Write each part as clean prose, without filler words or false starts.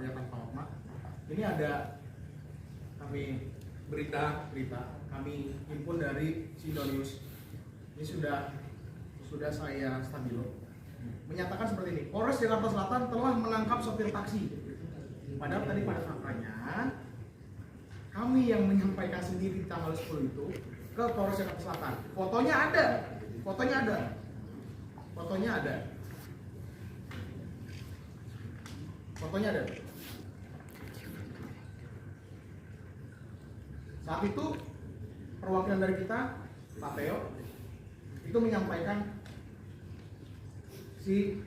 Satria tanpa hormat. Ini ada kami berita kami himpun dari Sidonius. Ini sudah saya stabilo. Menyatakan seperti ini. Polres Jakarta Selatan telah menangkap sopir taksi. Padahal tadi pada faktanya kami yang menyampaikan sendiri tanggal 10 itu ke Polres Jakarta Selatan. Fotonya ada. Saat itu perwakilan dari kita, Pak Teo, itu menyampaikan si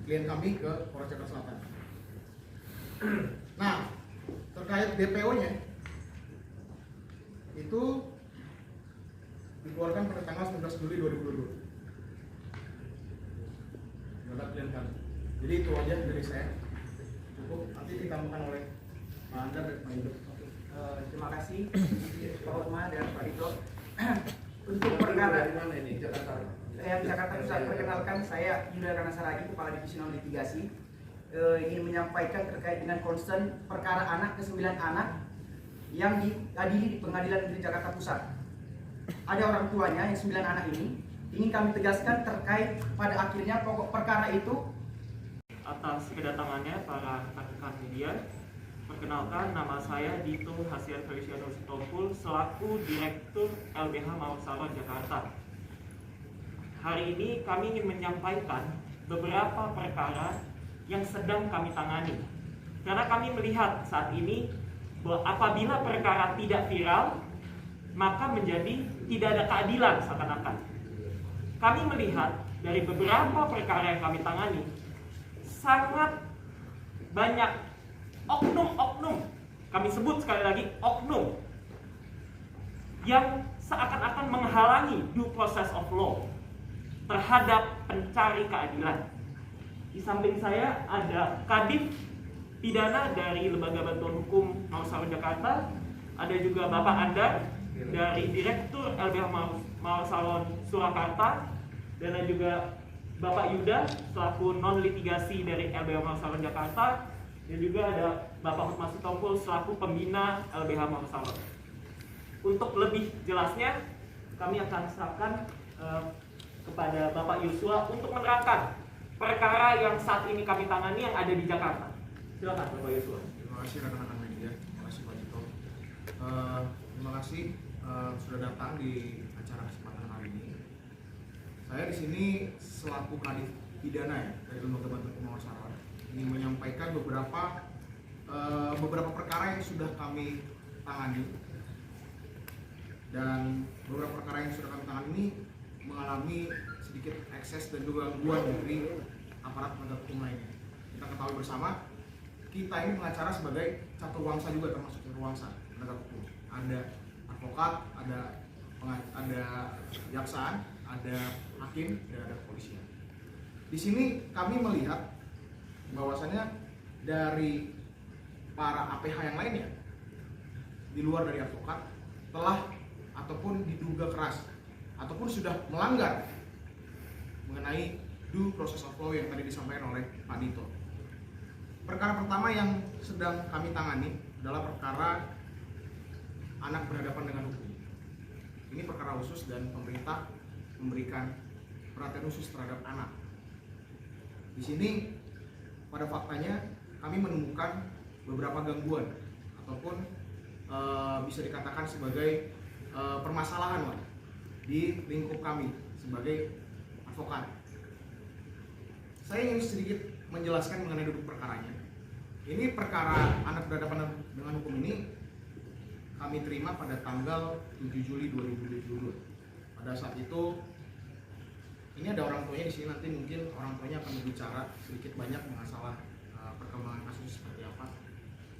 klien kami ke Polres Jakarta Selatan. Nah, terkait DPO-nya itu dikeluarkan pada tanggal 19 Juli 2022. Adalah klien kami. Jadi itu aja dari saya. Cukup, nanti ditambahkan oleh Pak Andar dan Pak Indo. Terima kasih Pak Hotma dan Pak Dito. Untuk perkara dari mana ini? Jakarta. Jakarta Pusat, perkenalkan saya Yuda Kanasaragi, Kepala Divisi Non Litigasi. Ingin menyampaikan terkait dengan concern perkara anak ke-9 anak yang diadili di Pengadilan Negeri Jakarta Pusat. Ada orang tuanya yang 9 anak ini. Ingin kami tegaskan terkait pada akhirnya pokok perkara itu. Atas kedatangannya para rekan-rekan media, perkenalkan nama saya Dito Hasian Feliciano Sitompul selaku Direktur LBH Mawar Salon Jakarta. Hari ini kami ingin menyampaikan beberapa perkara yang sedang kami tangani. Karena kami melihat saat ini bahwa apabila perkara tidak viral, maka menjadi tidak ada keadilan seakan-akan. Kami melihat dari beberapa perkara yang kami tangani, sangat banyak oknum-oknum, kami sebut sekali lagi oknum, yang seakan-akan menghalangi due process of law terhadap pencari keadilan. Di samping saya ada Kadif Pidana dari Lembaga Bantuan Hukum Mawar Salon Jakarta, ada juga Bapak Andar dari Direktur LBH Mawar Salon Surakarta, dan ada juga Bapak Yuda selaku non litigasi dari LBH Mawar Salon Jakarta, dan juga ada Bapak Hotma Sitompul selaku pembina LBH Mawar Salon. Untuk lebih jelasnya, kami akan serahkan kepada Bapak Yusua untuk menerangkan perkara yang saat ini kami tangani yang ada di Jakarta. Silakan Bapak Yusua. Terima kasih rekan-rekan media, terima kasih Pak Dito. Terima kasih sudah datang di acara kesempatan hari ini. Saya di sini selaku Kadif Pidana ya dari Lembaga Bantuan Hukum Mawar Salon ingin menyampaikan beberapa perkara yang sudah kami tangani, dan beberapa perkara yang sudah kami tangani ini mengalami sedikit ekses dan juga gangguan dari aparat penegak hukum lainnya. Kita ketahui bersama, kita ini pengacara sebagai caturwangsa juga, termasuk caturwangsa penegak hukum. Ada advokat, ada jaksaan, ada hakim, dan ada kepolisian. Di sini kami melihat bahwasannya dari para APH yang lainnya, di luar dari advokat, telah ataupun diduga keras ataupun sudah melanggar mengenai due process of law yang tadi disampaikan oleh Pak Dito. Perkara pertama yang sedang kami tangani adalah perkara anak berhadapan dengan hukum. Ini perkara khusus dan pemerintah memberikan perhatian khusus terhadap anak. Di sini pada faktanya kami menemukan beberapa gangguan ataupun bisa dikatakan sebagai permasalahan lah di lingkup kami sebagai advokat. Saya ingin sedikit menjelaskan mengenai duduk perkaranya. Ini perkara anak berhadapan dengan hukum ini kami terima pada tanggal 7 Juli 2022. Pada saat itu ini ada orang tuanya di sini, nanti mungkin orang tuanya akan berbicara sedikit banyak masalah perkembangan kasus seperti apa.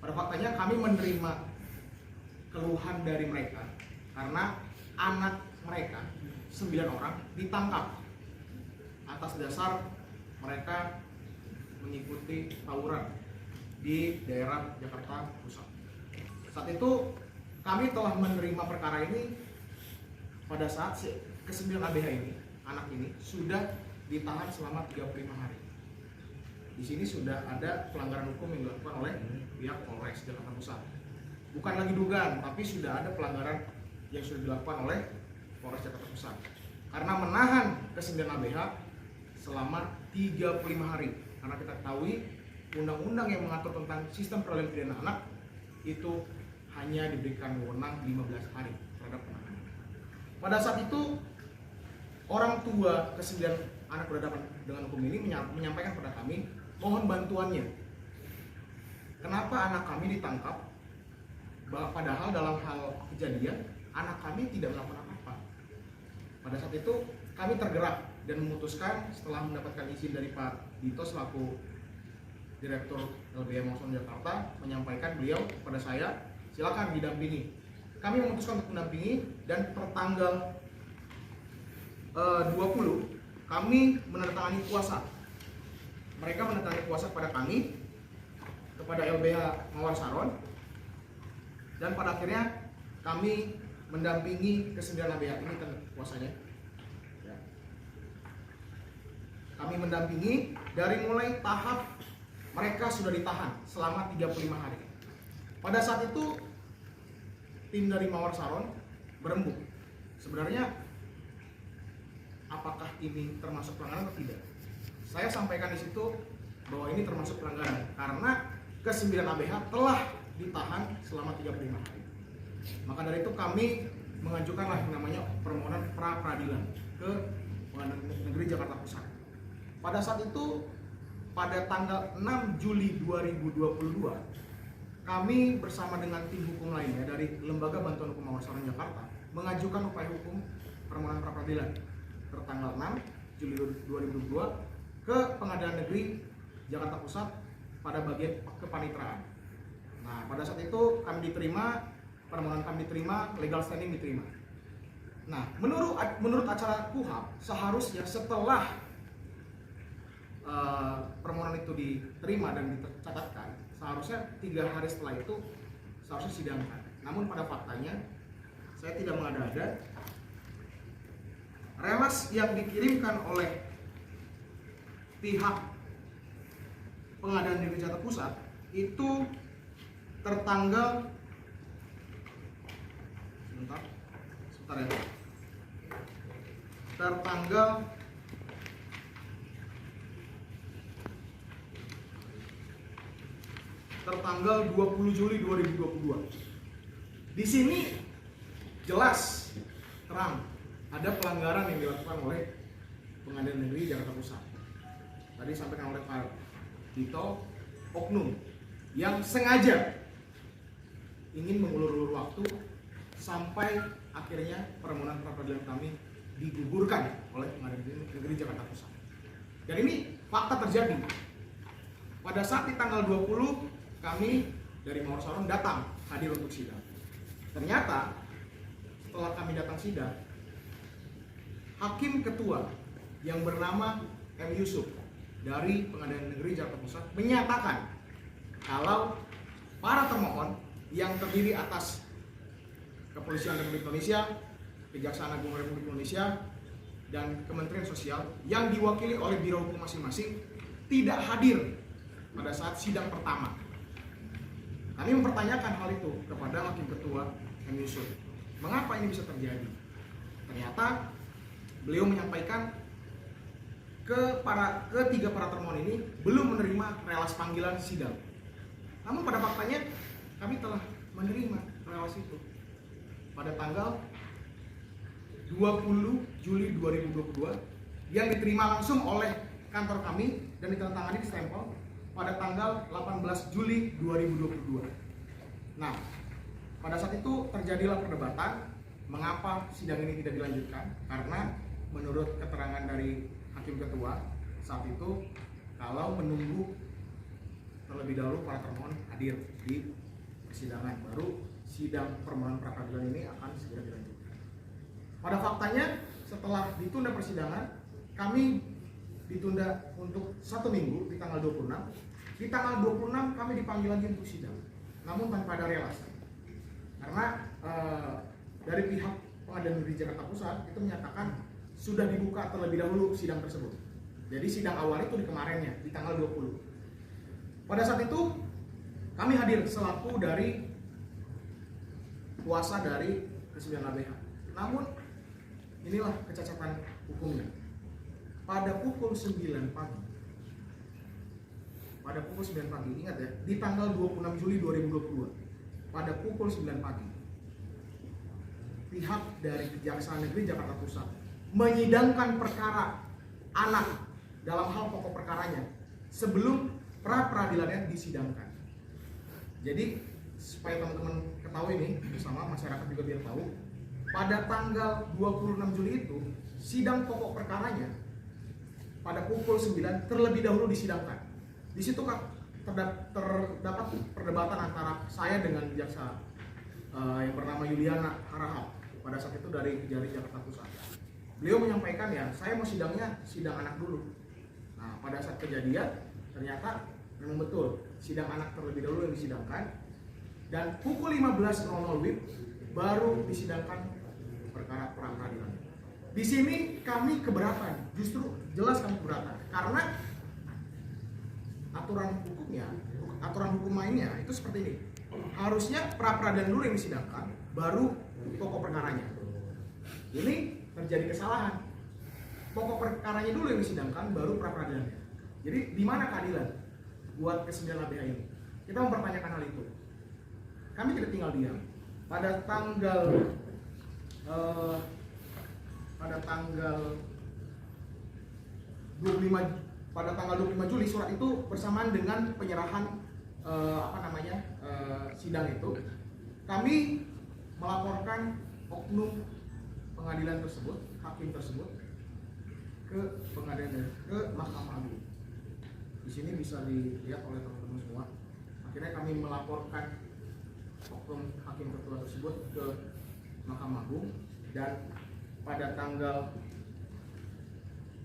Pada faktanya kami menerima keluhan dari mereka karena anak mereka 9 orang ditangkap atas dasar mereka mengikuti tawuran di daerah Jakarta Pusat. Saat itu kami telah menerima perkara ini pada saat ke-9 ABH ini, anak ini sudah ditahan selama 35 hari. di sini sudah ada pelanggaran hukum yang dilakukan oleh pihak Polres Jakarta Pusat. Bukan lagi dugaan, tapi sudah ada pelanggaran yang sudah dilakukan oleh Polres Jakarta Pusat. Karena menahan ke-9 ABH selama 35 hari. Karena kita ketahui undang-undang yang mengatur tentang sistem peradilan pidana anak itu hanya diberikan wewenang 15 hari terhadap penahanan. Pada saat itu orang tua ke-9 anak berhadapan dengan hukum ini menyampaikan kepada kami mohon bantuannya. Kenapa anak kami ditangkap? Padahal dalam hal kejadian anak kami tidak melakukan apa-apa. Pada saat itu kami tergerak dan memutuskan setelah mendapatkan izin dari Pak Dito selaku Direktur LBH Mawar Jakarta, menyampaikan beliau kepada saya, silakan didampingi. Kami memutuskan untuk mendampingi dan pertanggal 20 kami menandatangani kuasa. Mereka menandatangani kuasa kepada kami, kepada LBH Mawar Saron, dan pada akhirnya kami mendampingi ke-9 ABH ini kuasanya. Ya. Kami mendampingi dari mulai tahap mereka sudah ditahan selama 35 hari. Pada saat itu tim dari Mawar Saron berembuk. Sebenarnya apakah ini termasuk pelanggaran atau tidak? Saya sampaikan di situ bahwa ini termasuk pelanggaran karena ke-9 ABH telah ditahan selama 35 hari. Maka dari itu kami mengajukanlah yang namanya permohonan pra peradilan ke Pengadilan Negeri Jakarta Pusat. Pada saat itu pada tanggal 6 Juli 2022 kami bersama dengan tim hukum lainnya dari Lembaga Bantuan Hukum Mawar Saron Jakarta mengajukan upaya hukum permohonan pra peradilan tertanggal 6 Juli 2022 ke Pengadilan Negeri Jakarta Pusat pada bagian kepanitraan. Nah, pada saat itu kami diterima, permohonan kami diterima, legal standing diterima. Nah, menurut acara KUHAP seharusnya setelah permohonan itu diterima dan dicatatkan, seharusnya 3 hari setelah itu seharusnya sidangkan. Namun pada faktanya saya tidak mengada-ada. Relas yang dikirimkan oleh pihak Pengadilan Negeri Jakarta Pusat itu tertanggal sebentar ya. Tertanggal 20 Juli 2022. Di sini jelas terang ada pelanggaran yang dilakukan oleh Pengadilan Negeri Jakarta Pusat. Tadi disampaikan oleh Pak Dito, oknum yang sengaja ingin mengulur-ulur waktu sampai akhirnya permohonan pra peradilan kami digugurkan oleh Pengadilan Negeri Jakarta Pusat. Dan ini fakta terjadi. Pada saat di tanggal 20 kami dari Mawar Saron datang hadir untuk sidang. Ternyata setelah kami datang sidang, Hakim Ketua yang bernama M. Yusuf dari Pengadilan Negeri Jakarta Pusat menyatakan kalau para termohon yang terdiri atas Kepolisian Republik Indonesia, Kejaksaan Agung Republik Indonesia, dan Kementerian Sosial yang diwakili oleh biro hukum masing-masing tidak hadir pada saat sidang pertama. Kami mempertanyakan hal itu kepada Hakim Ketua M. Yusuf. Mengapa ini bisa terjadi? Ternyata beliau menyampaikan ketiga para termohon ini belum menerima relas panggilan sidang. Namun pada faktanya kami telah menerima relas itu pada tanggal 20 Juli 2022 yang diterima langsung oleh kantor kami dan ditandatangani di stempel pada tanggal 18 Juli 2022. Nah, pada saat itu terjadilah perdebatan mengapa sidang ini tidak dilanjutkan, karena menurut keterangan dari Hakim Ketua saat itu kalau menunggu terlebih dahulu para termohon hadir di persidangan, baru sidang permohonan pra peradilan ini akan segera dilanjutkan. Pada faktanya setelah ditunda persidangan, kami ditunda untuk 1 minggu di tanggal 26. Di tanggal 26 kami dipanggil lagi untuk sidang, namun tanpa ada relas. Karena dari pihak Pengadilan Negeri Jakarta Pusat itu menyatakan sudah dibuka terlebih dahulu sidang tersebut. Jadi sidang awal itu di kemarinnya, di tanggal 20. Pada saat itu kami hadir selaku dari kuasa dari ke-9 LBH. Namun inilah kecacatan hukumnya. Pada pukul 9 pagi, ingat ya, di tanggal 26 Juli 2022, pada pukul 9 pagi, pihak dari Kejaksaan Negeri Jakarta Pusat menyidangkan perkara anak dalam hal pokok perkaranya sebelum pra-peradilannya disidangkan. Jadi supaya teman-teman ketahui nih, bersama masyarakat juga biar tahu, pada tanggal 26 Juli itu sidang pokok perkaranya pada pukul 9 terlebih dahulu disidangkan. Di situ terdapat perdebatan antara saya dengan jaksa yang bernama Yuliana Harahap pada saat itu dari Kejari Jakarta Pusat. Beliau menyampaikan ya, saya mau sidangnya sidang anak dulu. Nah, pada saat kejadian ternyata memang betul sidang anak terlebih dahulu yang disidangkan, dan pukul 15.00 WIB baru disidangkan perkara pra-peradilan. Di sini kami keberatan, justru jelas kami keberatan karena aturan hukum mainnya itu seperti ini. Harusnya pra-peradilan dulu yang disidangkan, baru pokok perkaranya. Ini terjadi kesalahan. Pokok perkaranya dulu yang disidangkan, baru pra-peradilannya. Jadi di mana keadilan buat ke-9 LBH ini? Kita mempertanyakan hal itu. Kami tidak tinggal diam. Pada tanggal 25 Juli surat itu bersamaan dengan penyerahan sidang itu, kami melaporkan oknum pengadilan tersebut, hakim tersebut ke pengadilan, ke Mahkamah Agung. Di sini bisa dilihat oleh teman-teman semua. Akhirnya kami melaporkan oknum hakim ketua tersebut ke Mahkamah Agung, dan pada tanggal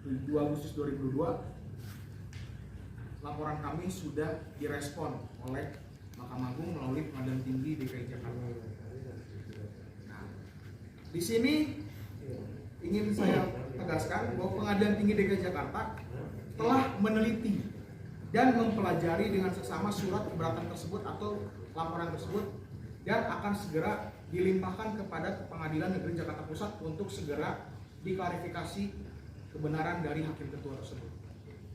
2 Agustus 2022 laporan kami sudah direspon oleh Mahkamah Agung melalui Pengadilan Tinggi DKI Jakarta. Nah, di sini ingin saya tegaskan bahwa Pengadilan Tinggi DKI Jakarta telah meneliti dan mempelajari dengan seksama surat keberatan tersebut atau laporan tersebut, dan akan segera dilimpahkan kepada Pengadilan Negeri Jakarta Pusat untuk segera diklarifikasi kebenaran dari hakim ketua tersebut.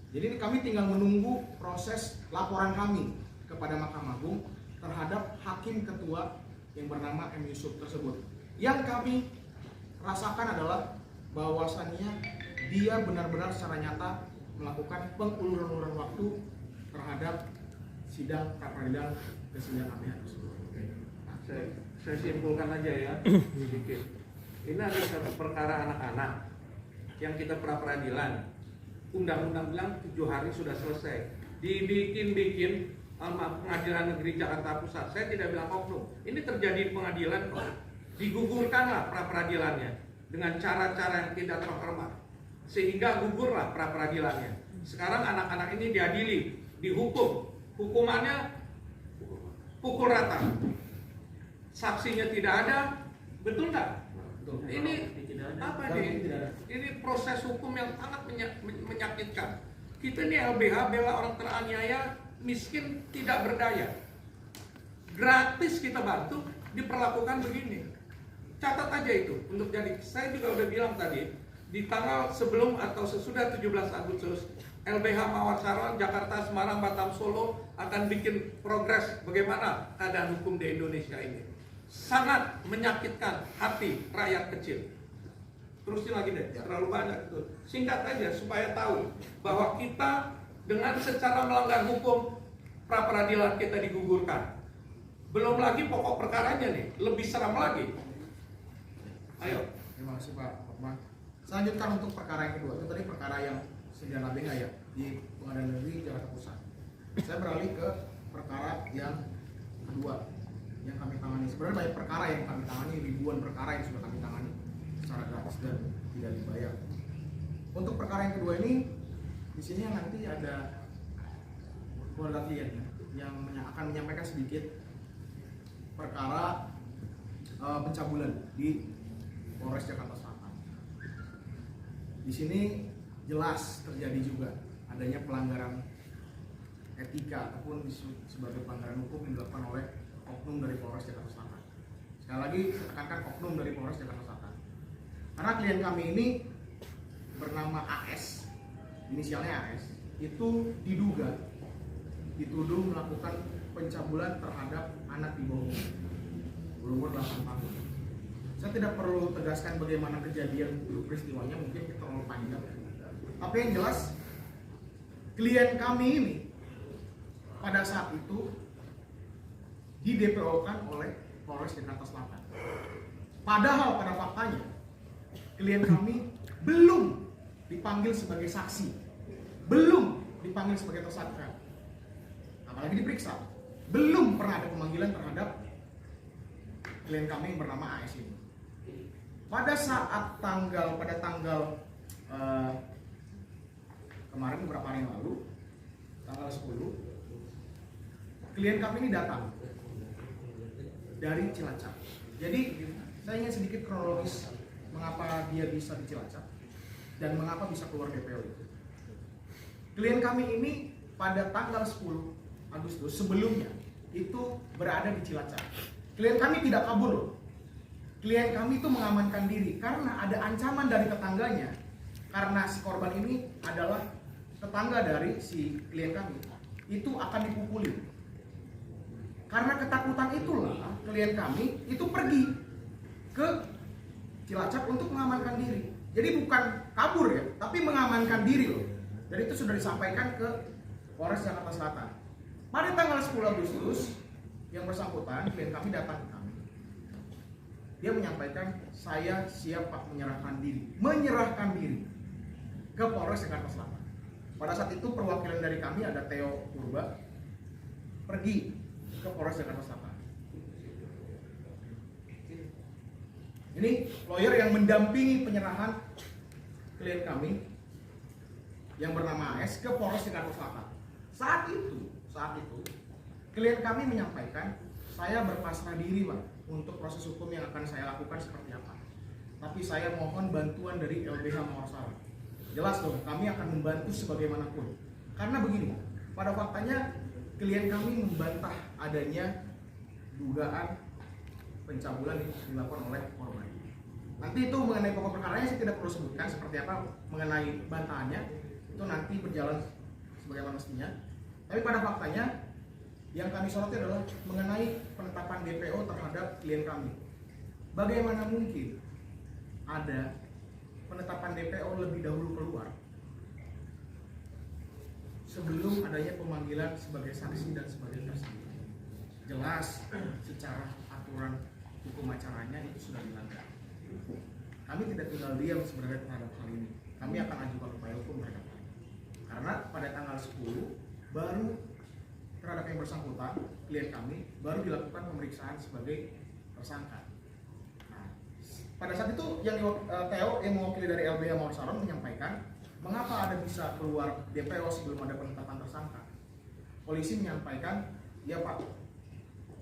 Jadi kami tinggal menunggu proses laporan kami kepada Mahkamah Agung terhadap hakim ketua yang bernama M. Yusuf tersebut. Yang kami rasakan adalah bahwasannya dia benar-benar secara nyata melakukan penguluran waktu terhadap sidang pra-peradilan ke-9 LBH tersebut. Nah, saya simpulkan aja ya sedikit. Ini ada satu perkara anak-anak yang kita pra-peradilan. Undang-undang bilang 7 hari sudah selesai. Dibikin-bikin sama Pengadilan Negeri Jakarta Pusat. Saya tidak bilang oknum. Ini terjadi di pengadilan kok. Digugurkanlah pra-peradilannya dengan cara-cara yang tidak terhormat, sehingga gugurlah pra-peradilannya. Sekarang anak-anak ini diadili, dihukum. Hukumannya pukul rata. Saksinya tidak ada, betul nggak? Ini apa nih? Ini proses hukum yang sangat menyakitkan. Kita ini LBH bela orang teraniaya, miskin, tidak berdaya. Gratis kita bantu, diperlakukan begini. Catat aja itu untuk jadi. Saya juga udah bilang tadi, di tanggal sebelum atau sesudah 17 Agustus, LBH Mawar Saron, Jakarta, Semarang, Batam, Solo akan bikin progres bagaimana keadaan hukum di Indonesia ini. Sangat menyakitkan hati rakyat kecil. Terusin lagi deh, terlalu banyak itu. Singkat aja supaya tahu bahwa kita dengan secara melanggar hukum pra-peradilan kita digugurkan. Belum lagi pokok perkaranya nih, lebih seram lagi. Ayo. Terima kasih Pak Hotman. Saya lanjutkan untuk perkara yang kedua. Itu tadi perkara yang 9 LBH ya, di Pengadilan Negeri Jakarta Pusat. Saya beralih ke perkara yang kedua yang kami tangani. Sebenarnya banyak perkara yang kami tangani, ribuan perkara yang sudah kami tangani secara gratis dan tidak dibayar. Untuk perkara yang kedua ini, di sini nanti ada keluarga klien yang akan menyampaikan sedikit perkara pencabulan di Polres Jakarta Selatan. Di sini jelas terjadi juga adanya pelanggaran etika ataupun sebagai pelanggaran hukum yang dilakukan oleh oknum dari Polres Jakarta Selatan. Sekali lagi saya tekankan oknum dari Polres Jakarta Selatan. Karena klien kami ini bernama AS, inisialnya AS, itu dituduh melakukan pencabulan terhadap anak di bawah umur 8 tahun. Saya tidak perlu tegaskan bagaimana kejadian peristiwanya, mungkin terlalu panjang. Tapi yang jelas, klien kami ini pada saat itu di DPO-kan oleh Polres Jakarta Selatan. Padahal pada faktanya, klien kami belum dipanggil sebagai saksi, belum dipanggil sebagai tersangka, apalagi diperiksa. Belum pernah ada pemanggilan terhadap klien kami yang bernama AS ini. Pada tanggal kemarin beberapa hari yang lalu, tanggal 10, klien kami ini datang dari Cilacap. Jadi saya ingin sedikit kronologis mengapa dia bisa di Cilacap dan mengapa bisa keluar DPO itu. Klien kami ini pada tanggal 10 Agustus sebelumnya itu berada di Cilacap. Klien kami tidak kabur loh. Klien kami itu mengamankan diri karena ada ancaman dari tetangganya. Karena si korban ini adalah tetangga dari si klien kami, itu akan dipukulin. Karena ketakutan itulah klien kami itu pergi ke Cilacap untuk mengamankan diri. Jadi bukan kabur ya, tapi mengamankan diri loh. Dan itu sudah disampaikan ke Polres Jakarta Selatan. Pada tanggal 10 Agustus, yang bersangkutan, klien kami datang ke kami. Dia menyampaikan, saya siap Pak menyerahkan diri ke Polres Jakarta Selatan. Pada saat itu perwakilan dari kami ada Theo Purba pergi ke Polres Jakarta Selatan. Ini lawyer yang mendampingi penyerahan klien kami yang bernama AS ke Polres Jakarta Selatan. Saat itu klien kami menyampaikan, saya berpasrah diri Pak untuk proses hukum yang akan saya lakukan seperti apa. Tapi saya mohon bantuan dari LBH Mawar Salam. Jelas dong, kami akan membantu sebagaimanapun. Karena begini, pada faktanya klien kami membantah adanya dugaan pencabulan yang dilakukan oleh korban. Nanti itu mengenai pokok perkaranya saya tidak perlu sebutkan seperti apa mengenai bantahannya, itu nanti berjalan sebagaimana mestinya. Tapi pada faktanya yang kami soroti adalah mengenai penetapan DPO terhadap klien kami. Bagaimana mungkin ada penetapan DPO lebih dahulu keluar sebelum adanya pemanggilan sebagai saksi dan sebagai tersangka? Jelas secara aturan hukum acaranya itu sudah dilanggar. Kami tidak tinggal diam sebenarnya terhadap hal ini. Kami akan ajukan upaya hukum terhadap hal ini. Karena pada tanggal 10 baru terhadap yang bersangkutan, klien kami, baru dilakukan pemeriksaan sebagai tersangka. Nah, pada saat itu yang Theo yang mewakili dari LBH Mawar Salam menyampaikan, mengapa ada bisa keluar DPO sebelum ada penetapan tersangka? Polisi menyampaikan, ya Pak,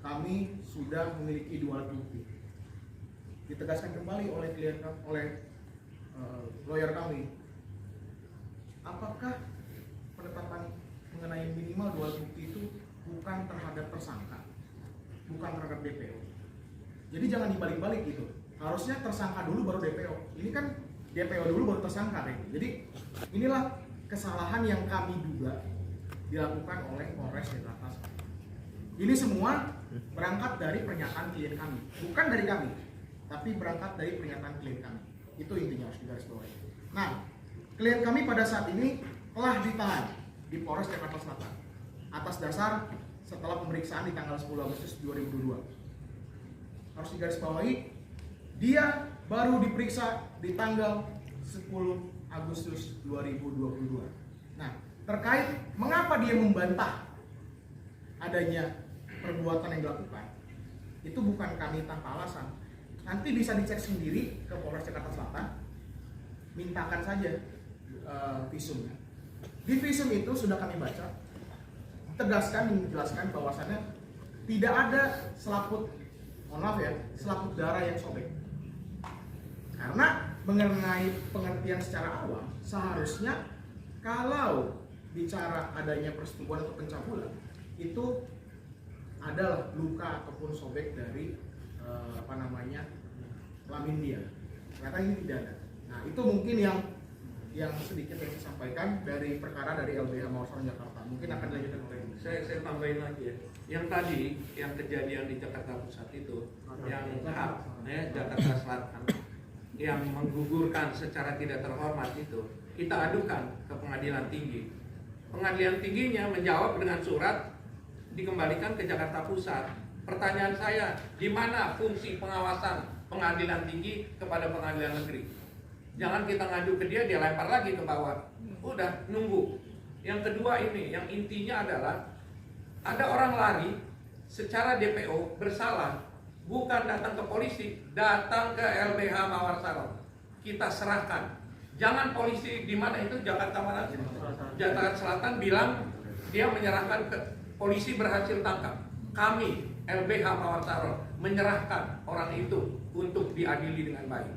kami sudah memiliki 2 alat bukti. Ditegaskan kembali oleh lawyer kami, apakah penetapan mengenai minimal 2 alat bukti itu bukan terhadap tersangka, bukan terhadap DPO. Jadi jangan dibalik-balik gitu. Harusnya tersangka dulu baru DPO. Ini kan DPO dulu baru tersangka deh. Jadi inilah kesalahan yang kami duga dilakukan oleh Polres Jakarta Selatan. Ini semua berangkat dari pernyataan klien kami, bukan dari kami, tapi berangkat dari pernyataan klien kami. Itu intinya harus digarisbawahi. Nah, klien kami pada saat ini telah ditahan di Polres Jakarta Selatan atas dasar setelah pemeriksaan di tanggal 10 Agustus 2022. Harus digarisbawahi, dia baru diperiksa di tanggal 10 Agustus 2022. Nah, terkait mengapa dia membantah adanya perbuatan yang dilakukan, itu bukan kami tanpa alasan. Nanti bisa dicek sendiri ke Polres Jakarta Selatan, mintakan saja visumnya. Di visum itu sudah kami baca, tegaskan menjelaskan bahwasannya tidak ada selaput, mohon maaf ya, selaput darah yang sobek. Karena mengenai pengertian secara awam, seharusnya kalau bicara adanya persetubuhan atau pencabulan itu adalah luka ataupun sobek dari kelamin dia. Ternyata ini tidak ada. Nah itu mungkin yang sedikit yang saya sampaikan dari perkara dari LBH Mawar Salon Jakarta. Mungkin akan dilanjutkan oleh Saya tambahin lagi ya. Yang tadi yang kejadian di Jakarta Pusat itu, yang Jakarta Selatan, yang menggugurkan secara tidak terhormat itu, kita adukan ke Pengadilan Tinggi. Pengadilan Tingginya menjawab dengan surat dikembalikan ke Jakarta Pusat. Pertanyaan saya, di mana fungsi pengawasan Pengadilan Tinggi kepada Pengadilan Negeri? Jangan kita ngadu ke dia lempar lagi ke bawah. Udah, nunggu. Yang kedua ini, yang intinya adalah ada orang lari secara DPO bersalah, bukan datang ke polisi, datang ke LBH Mawar Salon. Kita serahkan. Jangan polisi di mana itu Jakarta mana? Jakarta Selatan bilang dia menyerahkan ke polisi berhasil tangkap. Kami LBH Mawar Salon menyerahkan orang itu untuk diadili dengan baik.